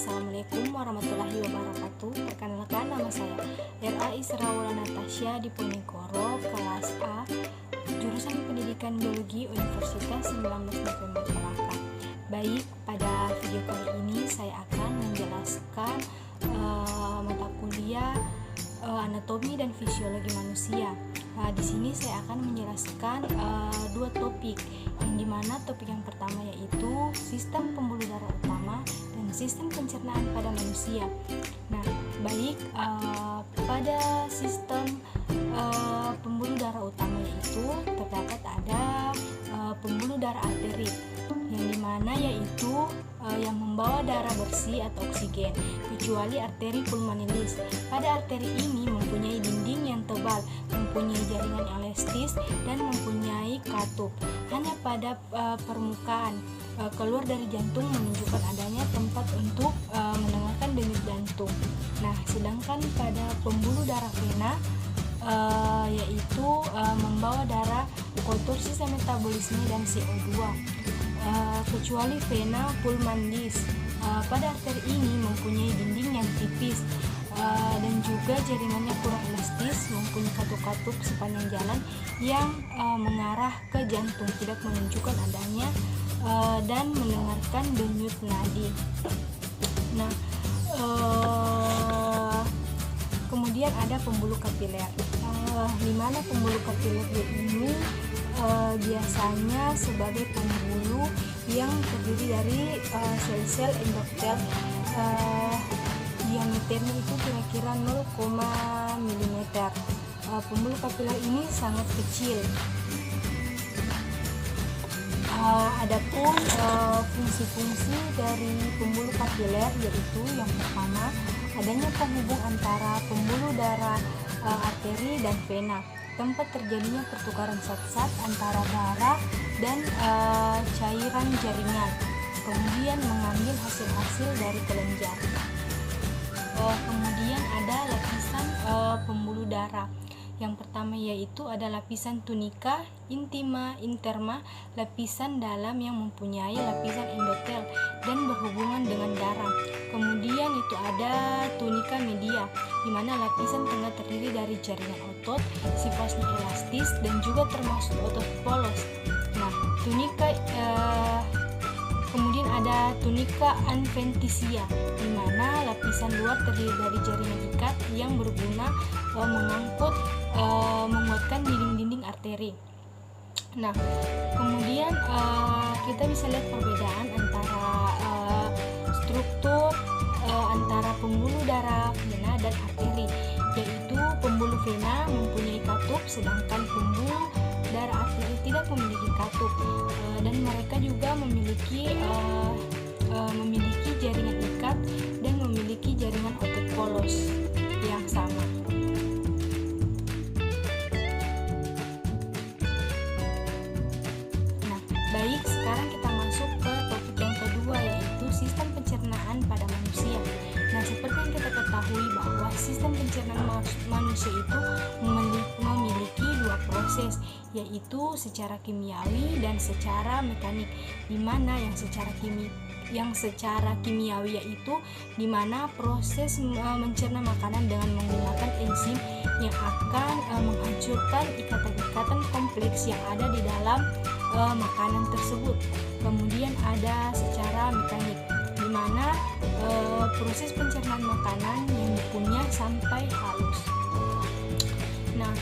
Assalamualaikum warahmatullahi wabarakatuh. Perkenalkan, nama saya R.A. Israwala Natasha di Ponegoro, kelas A, jurusan Pendidikan Biologi Universitas 19 November Malaka. Baik, pada video kali ini saya akan menjelaskan mata kuliah anatomi dan fisiologi manusia. Di sini saya akan menjelaskan dua topik, yang dimana topik yang pertama yaitu sistem pembuluh darah utama dan sistem pencernaan pada manusia. Nah, baik, pada sistem pembuluh darah utama yaitu terdapat ada pembuluh darah arteri, yang dimana yaitu yang membawa darah bersih atau oksigen, kecuali arteri pulmonalis. Pada arteri ini mempunyai dinding yang tebal, mempunyai jaringan elastis, dan mempunyai katup. Hanya pada permukaan keluar dari jantung menunjukkan adanya tempat untuk mendengarkan denyut jantung. Nah, sedangkan pada pembuluh darah vena yaitu membawa darah kotor, sisa metabolisme dan CO2. Kecuali vena pulmonalis. Pada arteri ini mempunyai dinding yang tipis dan juga jaringannya kurang elastis, mempunyai katup-katup sepanjang jalan yang mengarah ke jantung, tidak menunjukkan adanya dan mendengarkan denyut nadi. Nah, kemudian ada pembuluh kapiler. Di mana pembuluh kapiler ini biasanya sebagai pembuluh yang terdiri dari sel-sel endotel, diameternya itu kira-kira 0, mm. Pembuluh kapiler ini sangat kecil. Adapun fungsi-fungsi dari pembuluh kapiler yaitu yang pertama, adanya penghubung antara pembuluh darah arteri dan vena, tempat terjadinya pertukaran zat-zat antara darah dan cairan jaringan, kemudian mengambil hasil-hasil dari kelenjar. Kemudian ada lapisan pembuluh darah. Yang pertama yaitu ada lapisan tunika, intima, interma, lapisan dalam yang mempunyai lapisan endotel dan berhubungan dengan darah. Kemudian itu ada tunika media, di mana lapisan tengah terdiri dari jaringan otot, sifatnya elastis dan juga termasuk otot polos. Nah, kemudian ada tunika adventisia, di mana lapisan luar terdiri dari jaringan ikat yang berguna menguatkan dinding-dinding arteri. Nah, kemudian kita bisa lihat perbedaan antara struktur antara pembuluh darah vena dan arteri, yaitu pembuluh vena mempunyai katup, sedangkan pembuluh darah arteri tidak memiliki katup, dan mereka juga memiliki jaringan ikat dan memiliki jaringan otot polos yang sama. Nah, baik, sekarang kita masuk ke topik yang kedua, yaitu sistem pencernaan pada manusia. Nah, seperti yang kita ketahui bahwa sistem pencernaan manusia itu memiliki dua proses, yaitu secara kimiawi dan secara mekanik. Di mana yang secara kimiawi yaitu di mana proses mencerna makanan dengan menggunakan enzim yang akan menghancurkan ikatan-ikatan kompleks yang ada di dalam makanan tersebut. Kemudian ada secara mekanik, di mana proses pencernaan makanan yang dikunyah sampai halus. Nah,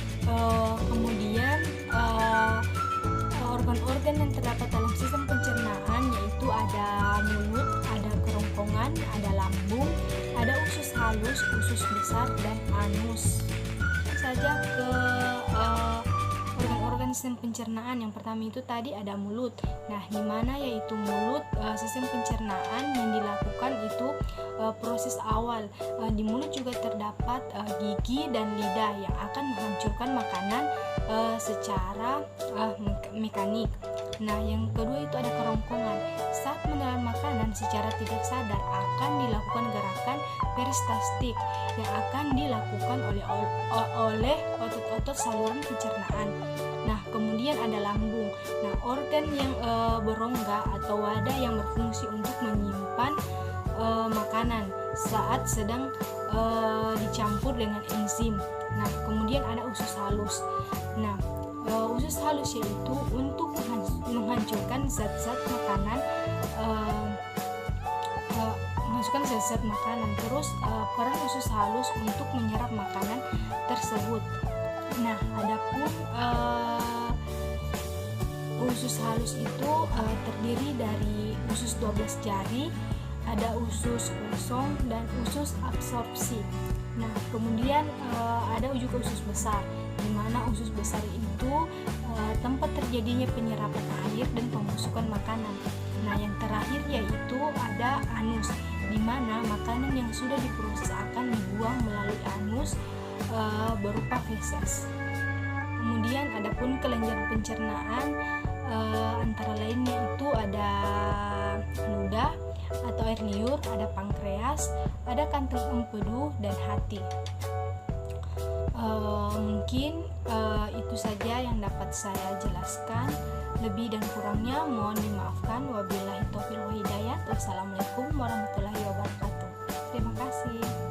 kemudian organ-organ yang terdapat dalam sistem pencernaan yaitu ada mulut, ada kerongkongan, ada lambung, ada usus halus, usus besar, dan anus. Saja ke organ-organ sistem pencernaan. Yang pertama itu tadi ada mulut. Nah, di mana yaitu mulut, sistem pencernaan yang dilakukan itu proses awal. Di mulut juga terdapat gigi dan lidah yang akan menghancurkan makanan secara mekanik. Nah, yang kedua itu ada kerongkongan. Saat menelan makanan secara tidak sadar akan dilakukan gerakan peristaltik yang akan dilakukan oleh otot-otot saluran pencernaan. Nah, kemudian ada lambung. Nah, organ yang berongga atau wadah yang berfungsi untuk menyimpan makanan saat sedang dicampur dengan enzim. Nah, kemudian ada usus halus. Nah, usus halus yaitu untuk menghancurkan zat-zat makanan, Terus peran usus halus untuk menyerap makanan tersebut. Nah, adapun usus halus itu terdiri dari usus 12 jari, ada usus kosong dan usus absorpsi. Nah, kemudian ada juga usus besar, di mana usus besar itu tempat terjadinya penyerapan air dan pemasukan makanan. Nah, yang terakhir yaitu ada anus, di mana makanan yang sudah diproses akan dibuang melalui anus berupa feses. Kemudian adapun kelenjar pencernaan antara lainnya itu ada ludah atau air liur, ada pankreas, ada kantong empedu dan hati. Mungkin itu saja yang dapat saya jelaskan. Lebih dan kurangnya mohon dimaafkan. Wabillahi taufiq wal hidayah. Wassalamualaikum warahmatullahi wabarakatuh. Terima kasih.